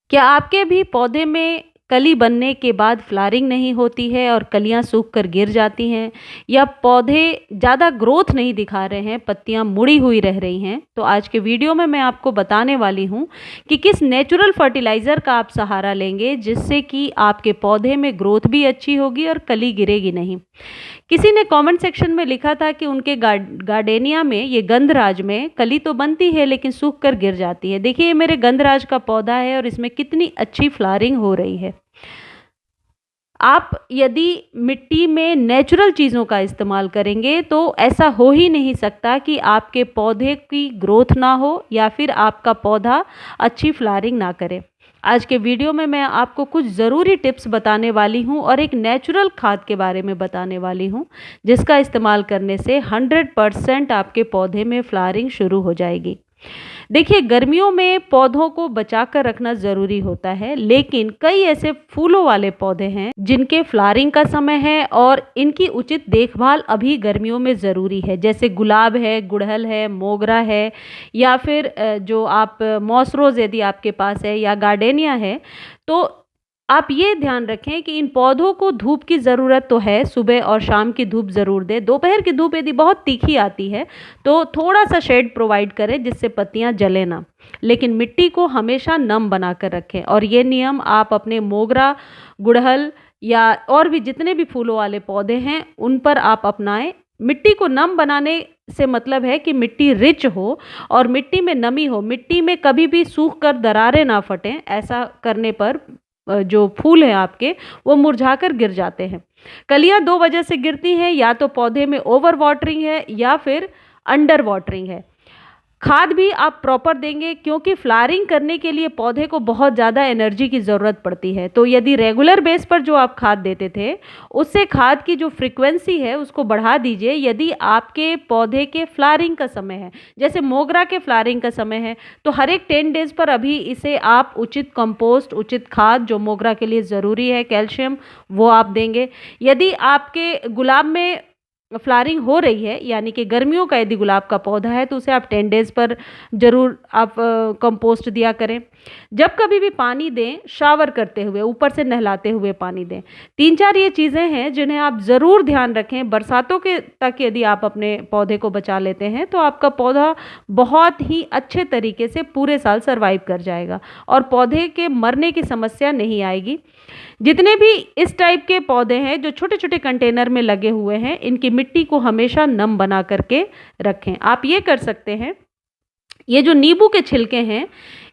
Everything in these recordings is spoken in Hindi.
क्या आपके भी पौधे में कली बनने के बाद फ्लावरिंग नहीं होती है और कलियां सूख कर गिर जाती हैं, या पौधे ज़्यादा ग्रोथ नहीं दिखा रहे हैं, पत्तियां मुड़ी हुई रह रही हैं? तो आज के वीडियो में मैं आपको बताने वाली हूं कि किस नेचुरल फर्टिलाइज़र का आप सहारा लेंगे जिससे कि आपके पौधे में ग्रोथ भी अच्छी होगी और कली गिरेगी नहीं। किसी ने कमेंट सेक्शन में लिखा था कि उनके गार्डेनिया में, ये गंधराज में, कली तो बनती है लेकिन सूख कर गिर जाती है। देखिए, ये मेरे गंधराज का पौधा है और इसमें कितनी अच्छी फ्लावरिंग हो रही है। आप यदि मिट्टी में नेचुरल चीज़ों का इस्तेमाल करेंगे तो ऐसा हो ही नहीं सकता कि आपके पौधे की ग्रोथ ना हो या फिर आपका पौधा अच्छी फ्लावरिंग ना करे। आज के वीडियो में मैं आपको कुछ ज़रूरी टिप्स बताने वाली हूँ और एक नेचुरल खाद के बारे में बताने वाली हूँ जिसका इस्तेमाल करने से 100% आपके पौधे में फ्लावरिंग शुरू हो जाएगी। देखिए, गर्मियों में पौधों को बचा कर रखना ज़रूरी होता है, लेकिन कई ऐसे फूलों वाले पौधे हैं जिनके फ्लावरिंग का समय है और इनकी उचित देखभाल अभी गर्मियों में ज़रूरी है। जैसे गुलाब है, गुड़हल है, मोगरा है, या फिर जो आप मॉस रोज़ यदि आपके पास है, या गार्डेनिया है, तो आप ये ध्यान रखें कि इन पौधों को धूप की ज़रूरत तो है, सुबह और शाम की धूप ज़रूर दें। दोपहर की धूप यदि बहुत तीखी आती है तो थोड़ा सा शेड प्रोवाइड करें जिससे पत्तियां जले ना, लेकिन मिट्टी को हमेशा नम बना कर रखें। और ये नियम आप अपने मोगरा, गुड़हल या और भी जितने भी फूलों वाले पौधे हैं उन पर आप अपनाएं। मिट्टी को नम बनाने से मतलब है कि मिट्टी रिच हो और मिट्टी में नमी हो, मिट्टी में कभी भी सूख कर दरारें ना फटें। ऐसा करने पर जो फूल हैं आपके, वो मुरझाकर गिर जाते हैं। कलियां दो वजह से गिरती हैं, या तो पौधे में ओवर वाटरिंग है या फिर अंडर वाटरिंग है। खाद भी आप प्रॉपर देंगे क्योंकि फ्लावरिंग करने के लिए पौधे को बहुत ज़्यादा एनर्जी की ज़रूरत पड़ती है। तो यदि रेगुलर बेस पर जो आप खाद देते थे उससे खाद की जो फ्रीक्वेंसी है उसको बढ़ा दीजिए। यदि आपके पौधे के फ्लावरिंग का समय है, जैसे मोगरा के फ्लावरिंग का समय है, तो हर एक 10 डेज पर अभी इसे आप उचित कंपोस्ट, उचित खाद जो मोगरा के लिए ज़रूरी है, कैल्शियम, वो आप देंगे। यदि आपके गुलाब में फ्लावरिंग हो रही है, यानी कि गर्मियों का यदि गुलाब का पौधा है, तो उसे आप 10 डेज पर ज़रूर आप कंपोस्ट दिया करें। जब कभी भी पानी दें, शावर करते हुए, ऊपर से नहलाते हुए पानी दें। 3-4 ये चीज़ें हैं जिन्हें आप ज़रूर ध्यान रखें। बरसातों के तक यदि आप अपने पौधे को बचा लेते हैं तो आपका पौधा बहुत ही अच्छे तरीके से पूरे साल सर्वाइव कर जाएगा और पौधे के मरने की समस्या नहीं आएगी। जितने भी इस टाइप के पौधे हैं जो छोटे छोटे कंटेनर में लगे हुए हैं, इनकी मिट्टी को हमेशा नम बना करके रखें। आप ये कर सकते हैं, ये जो नींबू के छिलके हैं,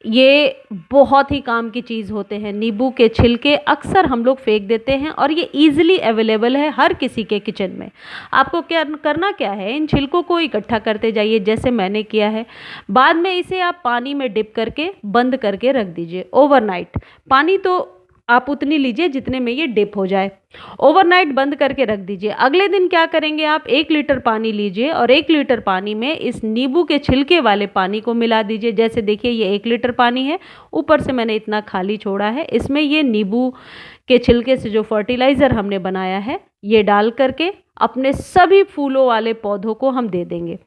ये बहुत ही काम की चीज़ होते हैं। नींबू के छिलके अक्सर हम लोग फेंक देते हैं और ये इजीली अवेलेबल है हर किसी के किचन में। आपको क्या करना क्या है, इन छिलकों को इकट्ठा करते जाइए जैसे मैंने किया है। बाद में इसे आप पानी में डिप करके बंद करके रख दीजिए ओवरनाइट। पानी तो आप उतनी लीजिए जितने में ये डिप हो जाए। ओवरनाइट बंद करके रख दीजिए। अगले दिन क्या करेंगे, आप 1 लीटर पानी लीजिए और 1 लीटर पानी में इस नींबू के छिलके वाले पानी को मिला दीजिए। जैसे देखिए, ये 1 लीटर पानी है, ऊपर से मैंने इतना खाली छोड़ा है। इसमें ये नींबू के छिलके से जो फर्टिलाइज़र हमने बनाया है, ये डाल करके अपने सभी फूलों वाले पौधों को हम दे देंगे।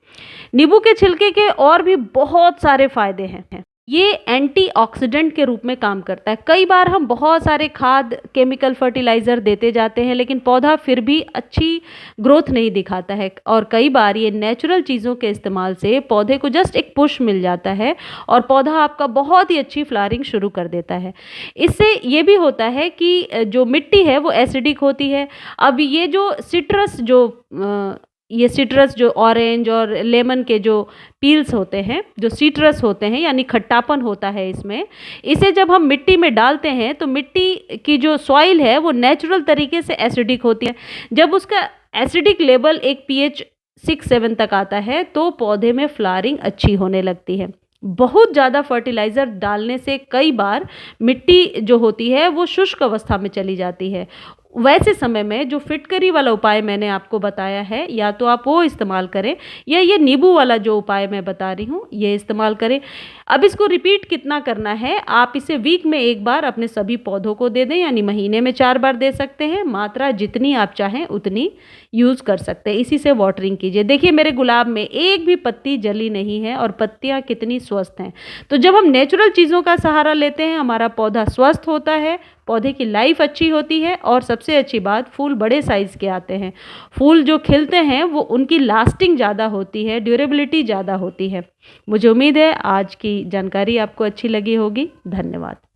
नींबू के छिलके के और भी बहुत सारे फायदे हैं। ये एंटीऑक्सीडेंट के रूप में काम करता है। कई बार हम बहुत सारे खाद, केमिकल फर्टिलाइज़र देते जाते हैं लेकिन पौधा फिर भी अच्छी ग्रोथ नहीं दिखाता है, और कई बार ये नेचुरल चीज़ों के इस्तेमाल से पौधे को जस्ट एक पुश मिल जाता है और पौधा आपका बहुत ही अच्छी फ्लावरिंग शुरू कर देता है। इससे ये भी होता है कि जो मिट्टी है वो एसिडिक होती है। अब ये जो सिट्रस जो ऑरेंज और लेमन के जो पील्स होते हैं, जो सिट्रस होते हैं, यानी खट्टापन होता है इसमें, इसे जब हम मिट्टी में डालते हैं तो मिट्टी की जो सॉइल है वो नेचुरल तरीके से एसिडिक होती है। जब उसका एसिडिक लेवल एक pH 6-7 तक आता है तो पौधे में फ्लावरिंग अच्छी होने लगती है। बहुत ज़्यादा फर्टिलाइज़र डालने से कई बार मिट्टी जो होती है वो शुष्क अवस्था में चली जाती है। वैसे समय में जो फिटकरी वाला उपाय मैंने आपको बताया है, या तो आप वो इस्तेमाल करें या ये नींबू वाला जो उपाय मैं बता रही हूँ ये इस्तेमाल करें। अब इसको रिपीट कितना करना है, आप इसे वीक में 1 बार अपने सभी पौधों को दे दें, यानी महीने में 4 बार दे सकते हैं। मात्रा जितनी आप चाहें उतनी यूज़ कर सकते हैं। इसी से वाटरिंग कीजिए। देखिए मेरे गुलाब में एक भी पत्ती जली नहीं है और पत्तियाँ कितनी स्वस्थ हैं। तो जब हम नेचुरल चीज़ों का सहारा लेते हैं, हमारा पौधा स्वस्थ होता है, पौधे की लाइफ अच्छी होती है और सबसे अच्छी बात, फूल बड़े साइज़ के आते हैं। फूल जो खिलते हैं वो उनकी लास्टिंग ज़्यादा होती है, ड्यूरेबिलिटी ज़्यादा होती है। मुझे उम्मीद है आज की जानकारी आपको अच्छी लगी होगी। धन्यवाद।